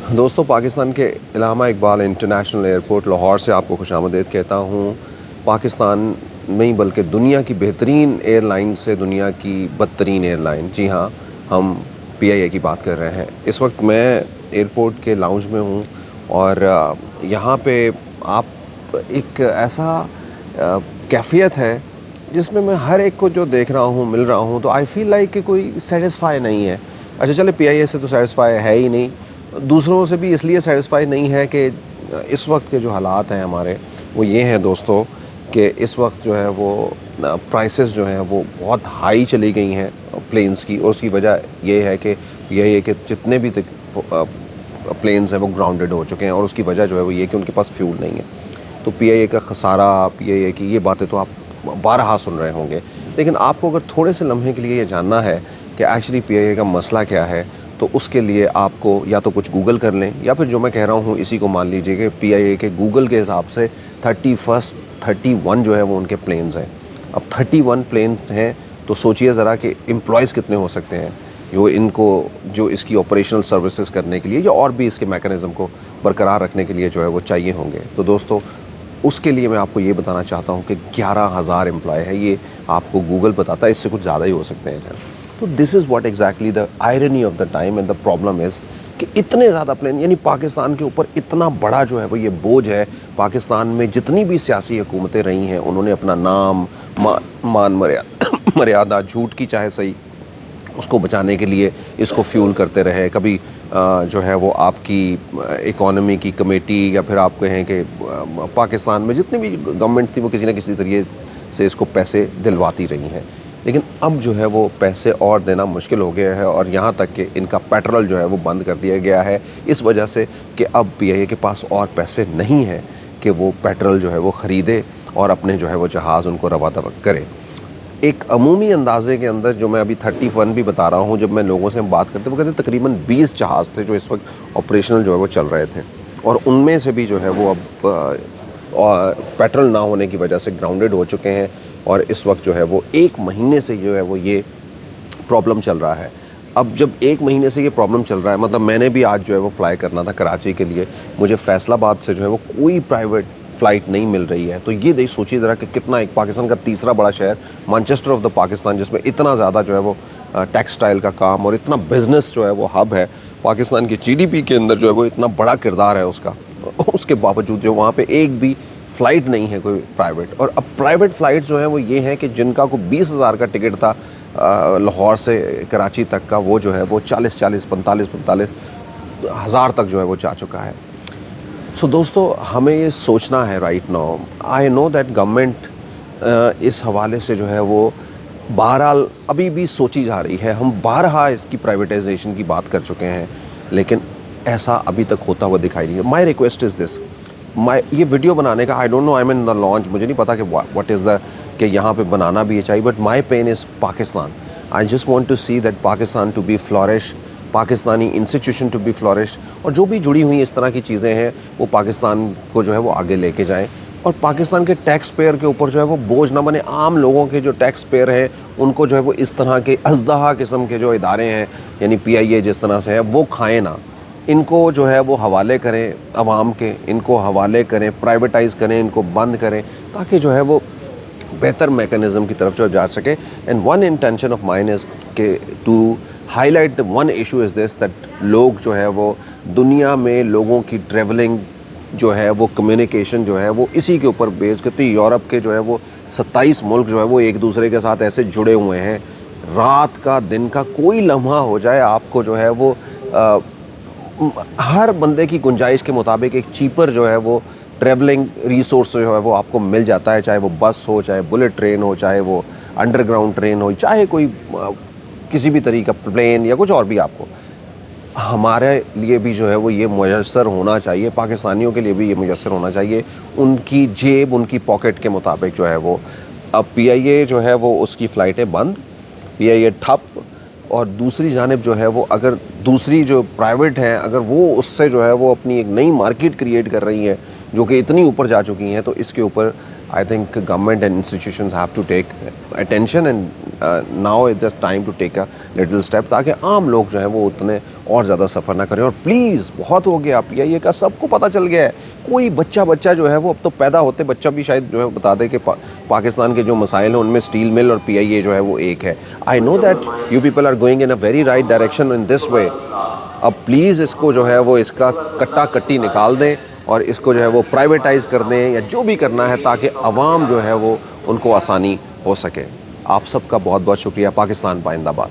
दोस्तों, पाकिस्तान के इलामा Iqbal international airport Lahore से आपको खुशामदीद कहता हूँ। पाकिस्तान नहीं बल्कि दुनिया की बेहतरीन एयरलाइन से दुनिया की बदतरीन एयरलाइन, जी हाँ, हम पीआईए की बात कर रहे हैं। इस वक्त मैं एयरपोर्ट के लाउंज में हूँ और यहाँ पे आप एक ऐसा कैफियत है जिसमें मैं हर एक को जो देख रहा हूँ, मिल रहा हूँ, तो आई फील लाइक कि कोई सेटिस्फाई नहीं है। अच्छा चले, पीआईए से तो सेटिस्फाई है ही नहीं, दूसरों से भी इसलिए सेटिस्फाई नहीं है कि इस वक्त के जो हालात हैं हमारे, वो ये हैं दोस्तों कि इस वक्त जो है वो प्राइसेस जो हैं वो बहुत हाई चली गई हैं प्लेन्स की। और उसकी वजह ये है कि जितने भी प्लेन्स हैं वो ग्राउंडेड हो चुके हैं, और उसकी वजह जो है वो ये कि उनके पास फ्यूल नहीं है। तो पीआईए का खसारा, पीआईए की ये बातें तो आप बारहा सुन रहे होंगे, लेकिन आपको अगर थोड़े से लम्हे के लिए ये जानना है कि एक्चुअली पीआईए का मसला क्या है, तो उसके लिए आपको या तो कुछ गूगल कर लें, या फिर जो मैं कह रहा हूँ इसी को मान लीजिए कि पीआईए के गूगल के हिसाब से 31 जो है वो उनके प्लेन्स हैं। अब 31 प्लेन्स हैं तो सोचिए ज़रा कि एम्प्लॉयज़ कितने हो सकते हैं जो इसकी ऑपरेशनल सर्विसेज करने के लिए या और भी इसके मैकेनिज़्म को बरकरार रखने के लिए जो है वो चाहिए होंगे। तो दोस्तों, उसके लिए मैं आपको ये बताना चाहता हूँ कि 11,000 एम्प्लॉय है, ये आपको गूगल बताता है, इससे कुछ ज़्यादा ही हो सकते हैं। तो this is what exactly the irony of the time and the problem is कि इतने ज़्यादा प्लेन, यानी पाकिस्तान के ऊपर इतना बड़ा जो है वो ये बोझ है। पाकिस्तान में जितनी भी सियासी हुकूमतें रही हैं, उन्होंने अपना नाम, मान मर्यादा, झूठ की चाहे सही, उसको बचाने के लिए इसको फ्यूल करते रहे। कभी जो है वो आपकी इकोनॉमी की कमेटी, या फिर आप कहें कि पाकिस्तान में जितनी भी गवर्नमेंट थी वो किसी न किसी तरीके से इसको पैसे दिलवाती रही हैं। लेकिन अब जो है वो पैसे और देना मुश्किल हो गया है, और यहाँ तक कि इनका पेट्रोल जो है वो बंद कर दिया गया है, इस वजह से कि अब पीआईए के पास और पैसे नहीं हैं कि वो पेट्रोल जो है वो ख़रीदे और अपने जो है वो जहाज़ उनको रवादव करे। एक अमूमी अंदाजे के अंदर जो मैं अभी 31 भी बता रहा हूँ, जब मैं लोगों से बात करते वो कहते तकरीबन 20 जहाज़ थे जो इस वक्त ऑपरेशनल जो है वो चल रहे थे, और उनमें से भी जो है वो अब पेट्रोल ना होने की वजह से ग्राउंडेड हो चुके हैं। और इस वक्त जो है वो 1 महीने से जो है वो ये प्रॉब्लम चल रहा है। अब जब 1 महीने से ये प्रॉब्लम चल रहा है, मतलब मैंने भी आज जो है वो फ़्लाई करना था कराची के लिए, मुझे फैसलाबाद से जो है वो कोई प्राइवेट फ़्लाइट नहीं मिल रही है। तो ये सोचिए ज़रा कि कितना, एक पाकिस्तान का तीसरा बड़ा शहर, मैनचेस्टर ऑफ द पाकिस्तान, जिसमें इतना ज़्यादा जो है वो टेक्सटाइल का काम और इतना बिज़नेस जो है वो हब है, पाकिस्तान की जीडीपी के अंदर जो है वो इतना बड़ा किरदार है उसका, उसके बावजूद जो वहाँ पे एक भी फ़्लाइट नहीं है कोई प्राइवेट। और अब प्राइवेट फ़्लाइट जो हैं वो ये हैं कि जिनका को 20,000 का टिकट था लाहौर से कराची तक का, वो जो है वो 40-40, 45-45 हज़ार तक जो है वो जा चुका है। सो दोस्तों, हमें ये सोचना है right now. I know that government इस हवाले से जो है वो बहरहाल अभी भी सोची जा रही है। हम बारहा इसकी प्राइवेटाइजेशन की बात कर चुके हैं, लेकिन ऐसा अभी तक होता हुआ दिखाई नहीं है। माई रिक्वेस्ट इज़ दिस, ये वीडियो बनाने का, I don't know, I am in the launch, मुझे नहीं पता कि व्हाट इज़ द कि यहाँ पे बनाना भी चाहिए, but my pain is Pakistan. I just want to see that Pakistan to be flourish, Pakistani institution to be flourish, और जो भी जुड़ी हुई इस तरह की चीज़ें हैं वो पाकिस्तान को जो है वो आगे लेके जाएं, और पाकिस्तान के टैक्स पेयर के ऊपर जो है वो बोझ ना बने। आम लोगों के जो टैक्स पेयर हैं उनको जो है वो इस तरह के अज़दहा किस्म के जो इदारे हैं, यानी पीआईए जिस तरह से है, वो खाएँ ना। इनको जो है वो हवाले करें अवाम के, इनको हवाले करें, प्राइवेटाइज़ करें, इनको बंद करें, ताकि जो है वो बेहतर मैकेनिज़्म की तरफ जो जा सके। And one intention of mine is के to highlight one issue is this, that लोग जो है वो दुनिया में लोगों की ट्रैवलिंग जो है वो कम्युनिकेशन जो है वो इसी के ऊपर बेस्ड करती है। यूरोप के जो है वो 27 मुल्क जो है वो एक दूसरे के साथ ऐसे जुड़े हुए हैं, रात का दिन का कोई लम्हा हो जाए आपको जो है वो हर बंदे की गुंजाइश के मुताबिक एक चीपर जो है वो ट्रैवलिंग रिसोर्स जो है वो आपको मिल जाता है, चाहे वो बस हो, चाहे बुलेट ट्रेन हो, चाहे वो अंडरग्राउंड ट्रेन हो, चाहे कोई किसी भी तरीका प्लेन या कुछ और भी। आपको हमारे लिए भी जो है वो ये मुयस्सर होना चाहिए, पाकिस्तानियों के लिए भी ये मुयस्सर होना चाहिए, उनकी जेब, उनकी पॉकेट के मुताबिक जो है वो। अब पीआईए जो है वो उसकी फ़्लाइटें बंद, पीआईए ठप, और दूसरी जानिब जो है वो अगर दूसरी जो प्राइवेट हैं, अगर वो उससे जो है वो अपनी एक नई मार्केट क्रिएट कर रही हैं जो कि इतनी ऊपर जा चुकी हैं, तो इसके ऊपर I think government and institutions have to take attention and now it's just time to take a little step ताकि आम लोग जो हैं वो उतने और ज़्यादा सफ़र ना करें। और प्लीज़ बहुत हो गया, पीआईए का सबको पता चल गया है। कोई बच्चा जो है वो अब तो पैदा होते बच्चा भी शायद जो है बता दे कि पाकिस्तान के जो मसाइल हैं उनमें स्टील मिल और पीआईए जो है वो एक है। I know that you people are going in a very right direction in this way. अब प्लीज़ इसको जो है वो इसका कट्टा कट्टी निकाल दें और इसको जो है वो प्राइवेटाइज़ कर दें या जो भी करना है ताकि अवाम जो है वो उनको आसानी हो सके। आप सबका बहुत बहुत शुक्रिया। पाकिस्तान पाइंदाबाद।